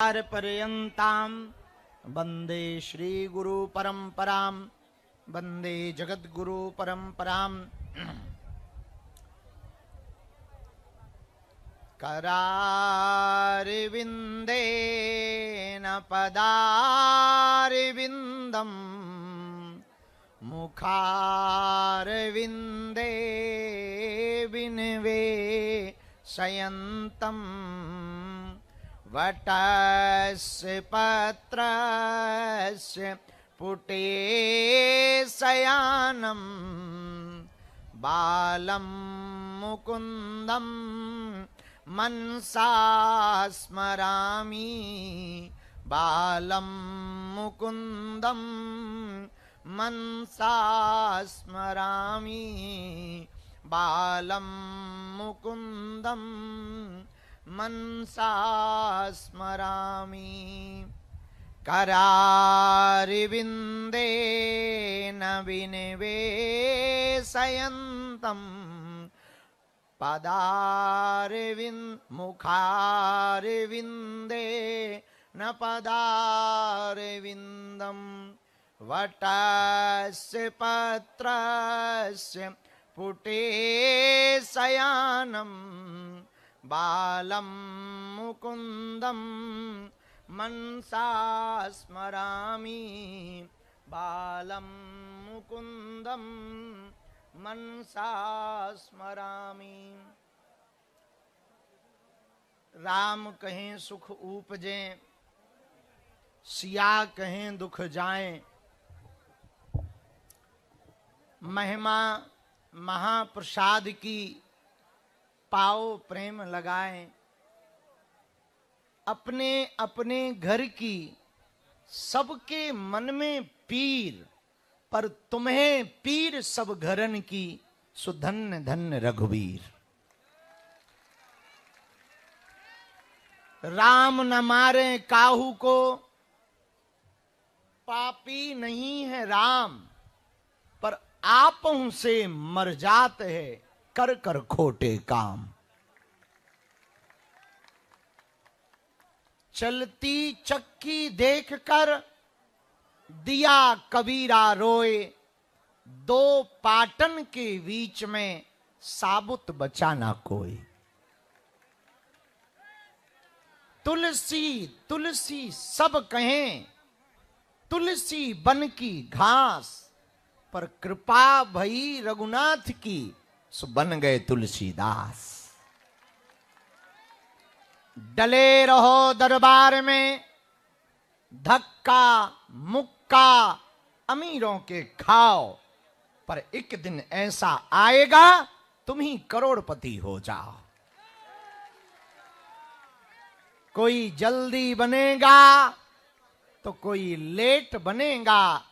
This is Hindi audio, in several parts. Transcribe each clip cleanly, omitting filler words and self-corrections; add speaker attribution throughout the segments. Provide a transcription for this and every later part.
Speaker 1: पर्यन्तां वन्दे श्रीगुरु परम्परां वन्दे जगद्गुरु परम्परां करारविन्देन पदारविन्दं मुखारविन्दे विनिवेशयन्तम् वटस्य पत्रस्य पुटे शयानं बालं मुकुन्दं मनसा स्मरामि बालं मुकुन्दं मनसा स्मरामि बालं मुकुन्दं मनसा स्मरामि करारविन्देन विनिवेशयन्तं मुखारविन्दे न पदारविन्दं वटस्य पत्रस्य पुटे शयानं बालं मुकुन्दं मनसा स्मरामि बालं मुकुन्दं मनसा स्मरामि। राम कहें सुख उपजे सिया कहें दुख जाए महिमा महाप्रसाद की पाओ प्रेम लगाए अपने अपने घर की सबके मन में पीर पर तुम्हें पीर सब घरन की सुधन्य धन्य रघुवीर। राम न मारे काहू को पापी नहीं है राम पर आपों से मर जात है कर कर खोटे काम। चलती चक्की देखकर दिया कबीरा रोए दो पाटन के बीच में साबुत बचा ना कोई। तुलसी तुलसी सब कहें तुलसी बन की घास पर कृपा भई रघुनाथ की सो बन गए तुलसीदास। डले रहो दरबार में धक्का मुक्का अमीरों के खाओ पर एक दिन ऐसा आएगा तुम ही करोड़पति हो जाओ। कोई जल्दी बनेगा तो कोई लेट बनेगा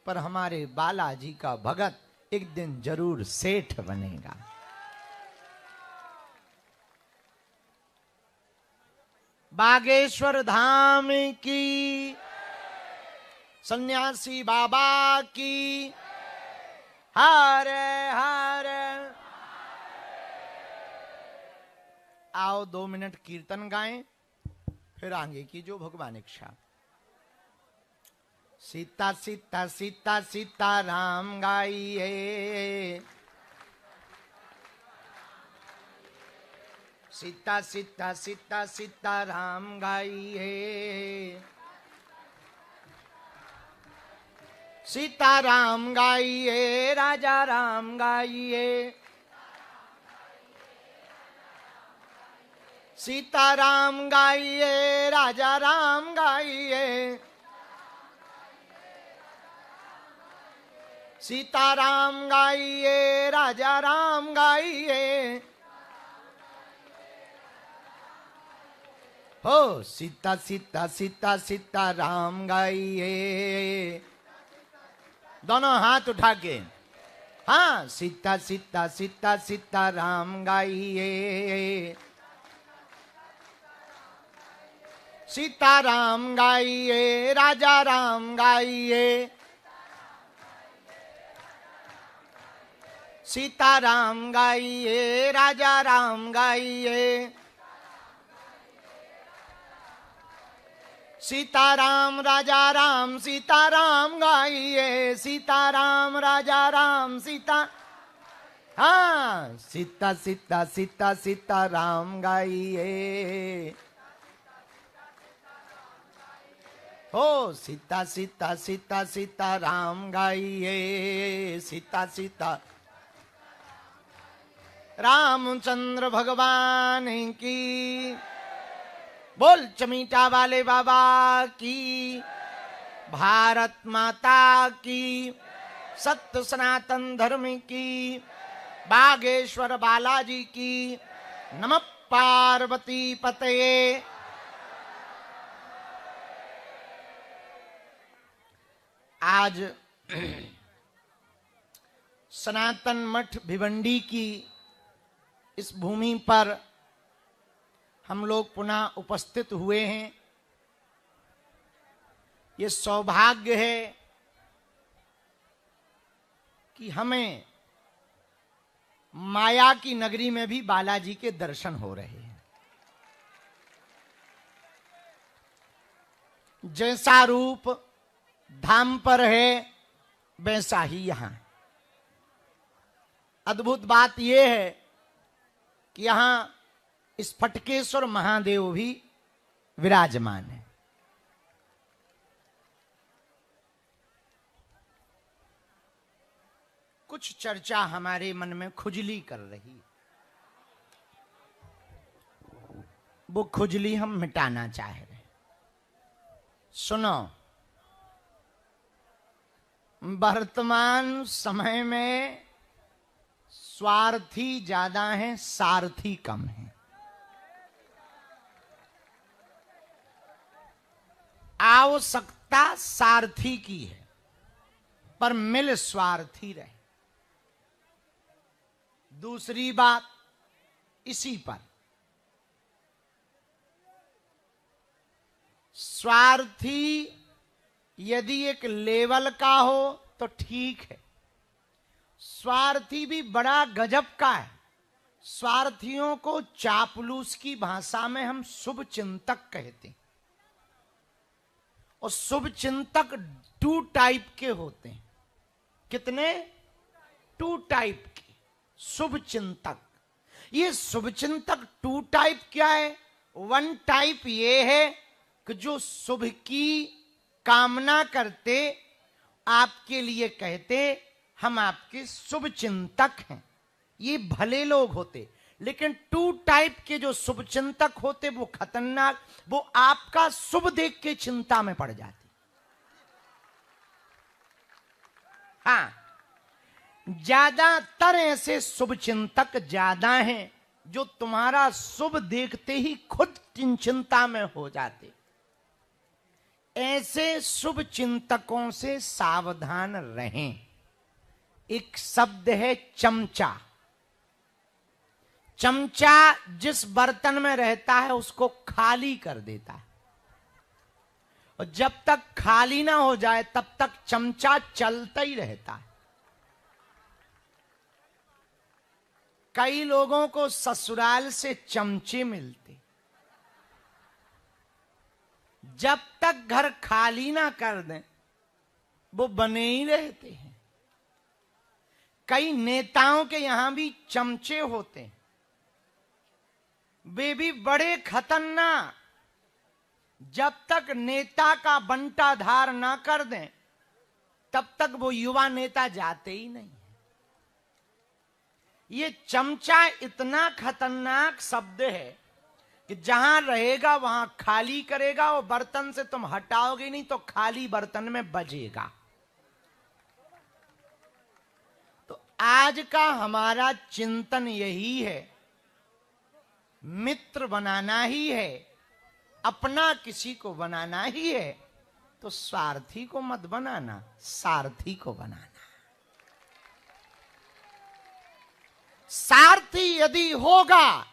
Speaker 1: पर हमारे बालाजी का भगत एक दिन जरूर सेठ बनेगा। बागेश्वर धाम की सन्यासी बाबा की हर हर। आओ 2 मिनट कीर्तन गाएं फिर आगे की जो भगवान इच्छा। सीता सीता सीता सीता राम गाइए सीता सीता सीता सीता राम गाइए सीता राम गाइए राजा राम गाइए सीता राम गाइए राजा राम गाइए सीता राम गाइए राजा राम गाइए हो सीता सीता सीता सीता राम गाइए। दोनों हाथ उठा के हाँ सीता सीता सीता सीता राम गाइए सीता राम गाइए राजा राम गाइए सीता राम गाइए राजा राम गाइए सीताराम राजा राम सीताराम गाइए, सीताराम राजा राम सीता, हाँ सीता सीता सीता सीताराम गाइए, हो सीता सीता सीता सीताराम गाइए, सीता सीता। रामचंद्र भगवान की, बोल चमीटा वाले बाबा की, भारत माता की, सत्य सनातन धर्म की, बागेश्वर बालाजी की, नमः पार्वती पतये। आज सनातन मठ भिवंडी की इस भूमि पर हम लोग पुनः उपस्थित हुए हैं। ये सौभाग्य है कि हमें माया की नगरी में भी बालाजी के दर्शन हो रहे हैं। जैसा रूप धाम पर है वैसा ही यहां। अद्भुत बात यह है कि यहां इस फटकेश्वर महादेव भी विराजमान है। कुछ चर्चा हमारे मन में खुजली कर रही, वो खुजली हम मिटाना चाह रहे। सुनो, वर्तमान समय में स्वार्थी ज्यादा हैं, सारथी कम हैं। आवश्यकता सारथी की है, पर मिल स्वार्थी रहे। दूसरी बात इसी पर, स्वार्थी यदि एक लेवल का हो तो ठीक है, स्वार्थी भी बड़ा गजब का है। स्वार्थियों को चापलूस की भाषा में हम शुभ चिंतक कहते हैं। और शुभ चिंतक 2 टाइप के होते हैं। कितने? 2 टाइप के शुभ चिंतक। ये शुभ चिंतक 2 टाइप क्या है? 1 टाइप ये है कि जो शुभ की कामना करते, आपके लिए कहते हम आपके शुभ चिंतक हैं, ये भले लोग होते। लेकिन 2 टाइप के जो शुभ चिंतक होते वो खतरनाक, वो आपका शुभ देख के चिंता में पड़ जाते। हाँ, ज्यादातर ऐसे शुभ चिंतक ज्यादा हैं जो तुम्हारा शुभ देखते ही खुद चिंता में हो जाते। ऐसे शुभ चिंतकों से सावधान रहें। एक शब्द है चमचा। चमचा जिस बर्तन में रहता है उसको खाली कर देता है, और जब तक खाली ना हो जाए तब तक चमचा चलता ही रहता है। कई लोगों को ससुराल से चमचे मिलते, जब तक घर खाली ना कर दें वो बने ही रहते हैं। कई नेताओं के यहां भी चमचे होते हैं, वे भी बड़े खतरनाक। जब तक नेता का बंटाधार ना कर दें तब तक वो युवा नेता जाते ही नहीं। ये चमचा इतना खतरनाक शब्द है कि जहां रहेगा वहां खाली करेगा, और बर्तन से तुम हटाओगे नहीं तो खाली बर्तन में बजेगा। तो आज का हमारा चिंतन यही है, मित्र बनाना ही है, अपना किसी को बनाना ही है, तो स्वार्थी को मत बनाना, सारथी को बनाना। सारथी यदि होगा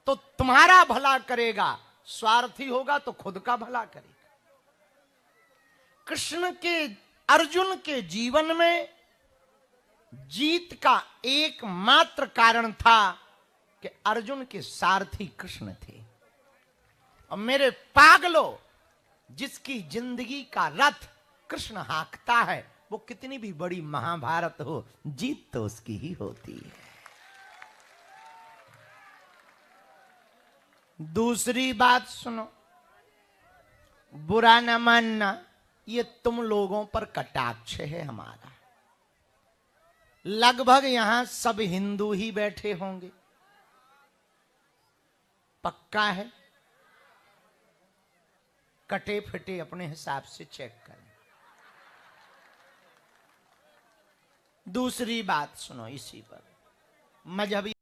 Speaker 1: तो तुम्हारा भला करेगा, स्वार्थी होगा तो खुद का भला करेगा। कृष्ण के, अर्जुन के जीवन में जीत का एकमात्र कारण था कि अर्जुन के सारथी कृष्ण थे। और मेरे पागलों, जिसकी जिंदगी का रथ कृष्ण हाँकता है, वो कितनी भी बड़ी महाभारत हो, जीत तो उसकी ही होती है। दूसरी बात सुनो, बुरा न मानना, ये तुम लोगों पर कटाक्ष है हमारा। लगभग यहां सब हिंदू ही बैठे होंगे, पक्का है? कटे फटे अपने हिसाब से चेक करें। दूसरी बात सुनो इसी पर, मजहबी